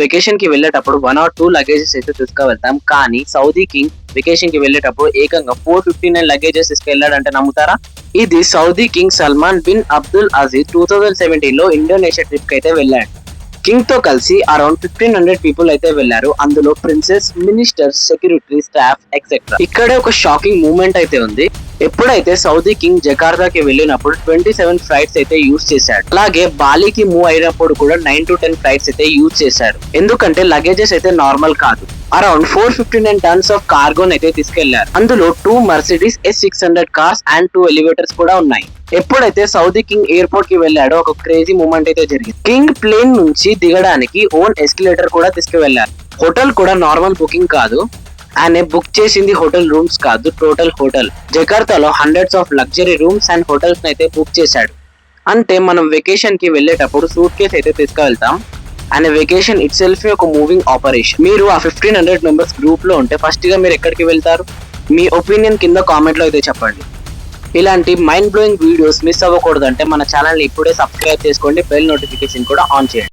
Vacation కి వెళ్ళేటప్పుడు 1 or 2 luggages అయితే తీసుకువెళ్తాం. కానీ సౌదీ కింగ్ వెకేషన్ కి వెళ్ళేటప్పుడు ఏకంగా 459 లగేజెస్ తీసుకెళ్లాడంటే నమ్ముతారా? ఇది Saudi king Salman bin Abdul Aziz 2017 లో ఇండోనేషియా ట్రిప్ కి అయితే వెళ్ళాడు. కింగ్ తో కలిసి అరౌండ్ 1500 పీపుల్ అయితే వెళ్లారు. అందులో princess, ministers, security, staff etcetera. ఇక్కడే ఒక షాకింగ్ మూమెంట్ అయితే ఉంది. ఎప్పుడైతే సౌదీ కింగ్ జకార్తాకి వెళ్ళినప్పుడు 27 ఫ్లైట్స్ అయితే యూజ్ చేశాడు. అలాగే బాలీకి మూవ్ అయినప్పుడు కూడా 9 to 10 ఫ్లైట్స్ అయితే యూజ్ చేశాడు. ఎందుకంటే లగేజెస్ అయితే నార్మల్ కాదు. అరౌండ్ 459 టన్స్ ఆఫ్ కార్గోన్ అయితే తీసుకెళ్లారు. అందులో 2 Mercedes S600 cars and 2 elevators కూడా ఉన్నాయి. ఎప్పుడైతే సౌదీ కింగ్ ఎయిర్పోర్ట్ కి వెళ్ళాడో ఒక క్రేజీ మూమెంట్ అయితే జరిగింది. కింగ్ ప్లేన్ నుంచి దిగడానికి ఓన్ ఎస్కలేటర్ కూడా తీసుకువెళ్లారు. హోటల్ కూడా నార్మల్ బుకింగ్ కాదు. ఆయన బుక్ చేసింది హోటల్ రూమ్స్ కాదు, టోటల్ హోటల్. జకార్తాలో hundreds of luxury rooms and hotels అయితే బుక్ చేశాడు. అంటే మనం వెకేషన్ కి వెళ్ళేటప్పుడు సూట్ కేస్ అయితే తీసుకువెళ్తాం. అండ్ వెకేషన్ ఇట్ సెల్ఫ్ ఒక మూవింగ్ ఆపరేషన్. మీరు ఆ 1500 మెంబర్స్ గ్రూప్ లో ఉంటే ఫస్ట్ గా మీరు ఎక్కడికి వెళ్తారు? మీ ఒపీనియన్ కింద కామెంట్ లో అయితే చెప్పండి. ఇలాంటి మైండ్ బ్లోయింగ్ వీడియోస్ మిస్ అవ్వకూడదంటే మన ఛానల్ ని ఇప్పుడే సబ్స్క్రైబ్ చేసుకోండి, బెల్ నోటిఫికేషన్ కూడా ఆన్ చేయండి.